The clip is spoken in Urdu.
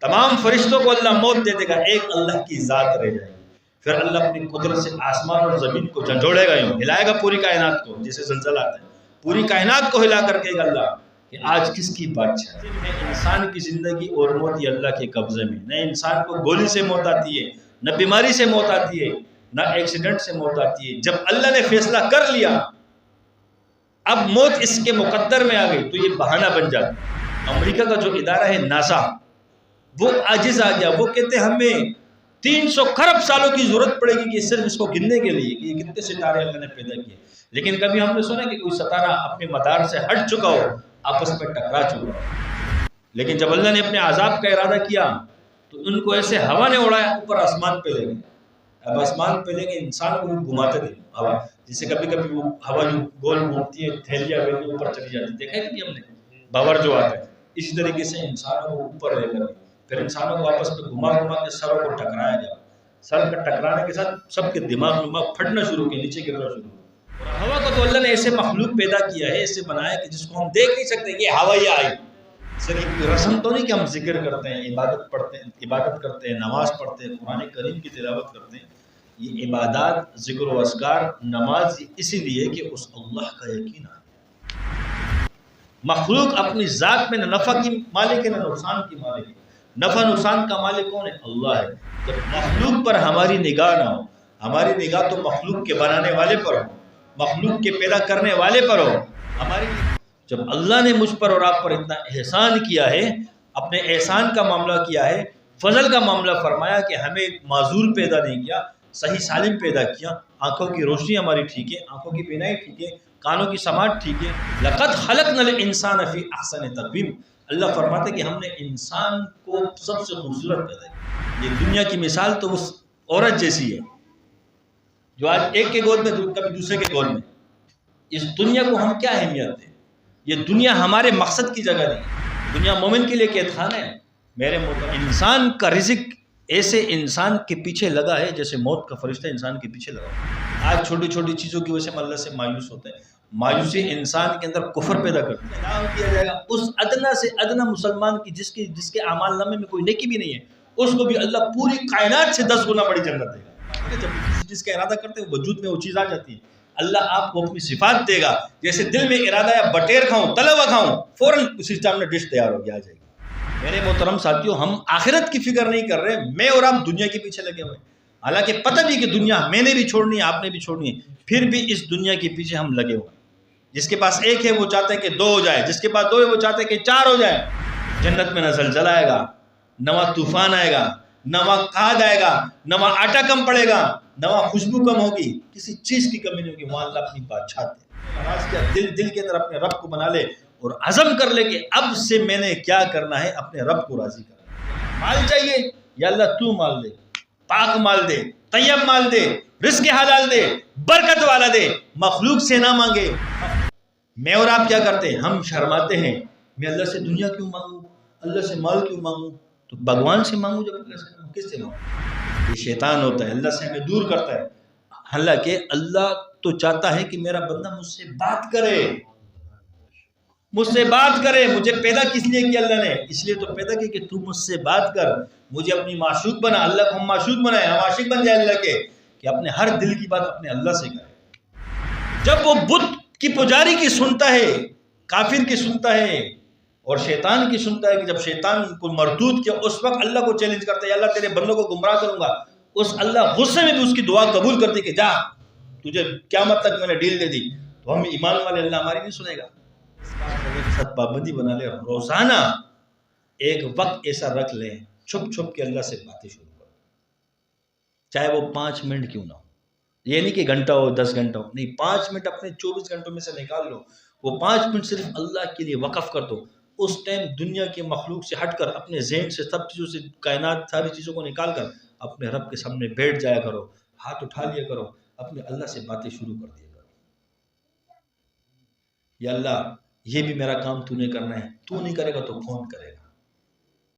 تمام فرشتوں کو اللہ موت دے دے گا، ایک اللہ کی ذات رہ جائے گی۔ پھر اللہ اپنی قدرت سے آسمان اور زمین کو جھنجھوڑے گا، یوں ہلائے گا پوری کائنات کو، جیسے زلزلہ آتا ہے، پوری کائنات کو ہلا کر کہے گا اللہ کہ آج کس کی بادشاہی ہے۔ انسان کی زندگی اور موت یہ اللہ کے قبضے میں، نہ انسان کو گولی سے موت آتی ہے، نہ بیماری سے موت آتی ہے، نہ ایکسیڈنٹ سے موت آتی ہے۔ جب اللہ نے فیصلہ کر لیا اب موت اس کے مقدر میں آ گئی تو یہ بہانہ بن جاتا۔ امریکہ کا جو ادارہ ہے ناسا، وہ عاجز آ گیا، وہ کہتے ہیں ہمیں 300 کھرب سالوں کی ضرورت پڑے گی کہ صرف اس کو گننے کے لیے کہ یہ کتنے ستارے اللہ نے پیدا کیے۔ لیکن کبھی ہم نے سنا کہ کوئی ستارہ اپنے مدار سے ہٹ چکا ہو، آپس میں ٹکرا چکا ہو۔ لیکن جب اللہ نے اپنے عذاب کا ارادہ کیا تو ان کو ایسے ہوا نے اڑایا، اوپر آسمان پہ لے گئے۔ اب آسمان پہ لے کے انسان کو گھماتے تھے ہوا، جسے کبھی کبھی وہ ہوا جو گول گھومتی ہے، تھیلیاں ویلی اوپر چلی جاتی، دیکھا ہے کہ ہم نے باور جو آتا ہے، اسی طریقے سے انسانوں کو اوپر لے کر پھر انسانوں کو آپس میں گھما گھما کے سروں کو ٹکرایا گیا۔ سر کا ٹکرانے کے ساتھ سب کے دماغ پھٹنا شروع کیا، نیچے گرنا شروع ہوا۔ ہوا کو تو اللہ نے ایسے مخلوق پیدا کیا ہے، ایسے بنایا کہ جس کو ہم دیکھ نہیں سکتے کہ ہوا ہی آئی۔ صرف رسم تو نہیں کہ ہم ذکر کرتے ہیں، عبادت پڑھتے ہیں، عبادت کرتے ہیں، نماز پڑھتے ہیں، قرآن کریم کی تلاوت کرتے ہیں۔ یہ عبادات، ذکر و اذکار، نماز اسی لیے کہ اس اللہ کا یقین آئے۔ مخلوق اپنی ذات میں نہ نفع کی مالک ہے نہ نقصان کی مالک ہے۔ نفع نقصان کا مالک کون ہے؟ اللہ ہے۔ جب مخلوق پر ہماری نگاہ نہ ہو، ہماری نگاہ تو مخلوق کے بنانے والے پر ہو، مخلوق کے پیدا کرنے والے پر ہو۔ ہماری جب اللہ نے مجھ پر اور آپ پر اتنا احسان کیا ہے، اپنے احسان کا معاملہ کیا ہے، فضل کا معاملہ فرمایا کہ ہمیں معذور پیدا نہیں کیا، صحیح سالم پیدا کیا، آنکھوں کی روشنی ہماری ٹھیک ہے، آنکھوں کی بینائی ٹھیک ہے، کانوں کی سماعت ٹھیک ہے۔ لقد خلقنا الانسان فی احسن تقویم، اللہ فرماتے کہ ہم نے انسان کو سب سے خوبصورت پیدا کیا۔ یہ دنیا کی مثال تو اس عورت جیسی ہے جو آج ایک کے گود میں کبھی دوسرے کے گود میں۔ اس دنیا کو ہم کیا اہمیت دیں؟ یہ دنیا ہمارے مقصد کی جگہ نہیں، دنیا مومن کے لیے قید خانہ ہے۔ میرے محترم، انسان کا رزق ایسے انسان کے پیچھے لگا ہے جیسے موت کا فرشتہ انسان کے پیچھے لگا ہے۔ آج چھوٹی چھوٹی چیزوں کی وجہ سے ہم اللہ سے مایوس ہوتے ہیں۔ مایوسی انسان کے اندر کفر پیدا کرتی ہے۔ اعلان کیا جائے گا اس ادنا سے ادنا مسلمان کی جس کے اعمال نامے میں کوئی نیکی بھی نہیں ہے، اس کو بھی اللہ پوری کائنات سے 10 گنا بڑی جنت دے گا۔ جب کسی چیز کا ارادہ کرتے ہیں وجود میں وہ چیز آ جاتی ہے۔ اللہ آپ کو اپنی صفات دے گا، جیسے دل میں ارادہ ہے بٹیر کھاؤں، تلوا کھاؤں، فوراً اسی سامنے ڈش تیار ہو گیا، آ جائے گی۔ میرے محترم ساتھیوں، ہم آخرت کی فکر نہیں کر رہے، میں اور آپ دنیا کے پیچھے لگے ہوئے، حالانکہ پتہ بھی کہ دنیا میں نے بھی چھوڑنی ہے، آپ نے بھی چھوڑنی ہے، پھر بھی اس دنیا کے پیچھے ہم لگے ہوئے۔ جس کے پاس ایک ہے وہ چاہتا ہے کہ 2 ہو جائے، جس کے پاس 2 ہے وہ چاہتا ہے کہ 4 ہو جائے۔ جنت میں نہ زلزلہ آئے گا، نہ وہاں طوفان آئے گا، نہ وہاں کھاد آئے گا، نہ وہاں آٹا کم پڑے گا، نہ وہاں خوشبو کم ہوگی، کسی چیز کی کمی نہیں ہوگی۔ وہاں اللہ اپنی بادشاہ دل کے اندر اپنے رب کو بنا لے اور عزم کر لے کہ اب سے میں نے کیا کرنا ہے، اپنے رب کو راضی کرنا۔ مال چاہیے یا اللہ تو مال دے، پاک مال دے، طیب مال دے، رزق حلال دے، برکت والا دے، مخلوق سے نہ مانگے۔ میں اور آپ کیا کرتے ہیں؟ ہم شرماتے ہیں، میں اللہ سے دنیا کیوں مانگوں، اللہ سے مال کیوں مانگوں؟ تو بھگوان سے مانگوں، جب اللہ سے مانگوں کس سے مانگوں؟ یہ شیطان ہوتا ہے، اللہ سے ہمیں دور کرتا ہے۔ حالانکہ اللہ تو چاہتا ہے کہ میرا بندہ مجھ سے بات کرے، مجھ سے بات کرے۔ مجھے پیدا کس لیے کیا اللہ نے؟ اس لیے تو پیدا کیا کہ تو مجھ سے بات کر، مجھے اپنی معشوق بنا۔ اللہ کو ہم معشوق بنائیں، ہم عاشق بن جائیں اللہ کے، کہ اپنے ہر دل کی بات اپنے اللہ سے کرے۔ جب وہ بت کی پجاری کی سنتا ہے، کافر کی سنتا ہے اور شیطان کی سنتا ہے، کہ جب شیطان کو مردود کیا اس وقت اللہ کو چیلنج کرتا ہے، یا اللہ تیرے بندوں کو گمراہ کروں گا، اس اللہ غصے میں بھی اس کی دعا قبول کرتے کہ جا، تجھے قیامت تک میں نے ڈیل دے دی۔ تو ہم ایمان والے، اللہ ہماری نہیں سنے گا۔ ساتھ پابندی بنا لے، روزانہ ایک وقت ایسا رکھ لیں، چھپ چھپ کے اللہ سے باتیں شروع کرو، چاہے وہ 5 منٹ کیوں نہ ہو۔ یہ نہیں کہ گھنٹہ ہو، 10 گھنٹہ ہو، نہیں، 5 منٹ اپنے 24 گھنٹوں میں سے نکال لو، وہ 5 منٹ صرف اللہ کے لیے وقف کر دو۔ اس ٹائم دنیا کے مخلوق سے ہٹ کر اپنے ذہن سے سب چیزوں سے، کائنات ساری چیزوں کو نکال کر اپنے رب کے سامنے بیٹھ جایا کرو، ہاتھ اٹھا لیا کرو، اپنے اللہ سے باتیں شروع کر دیا کرو۔ یا اللہ، یہ بھی میرا کام تو نے کرنا ہے، تو نہیں کرے گا تو کون کرے گا؟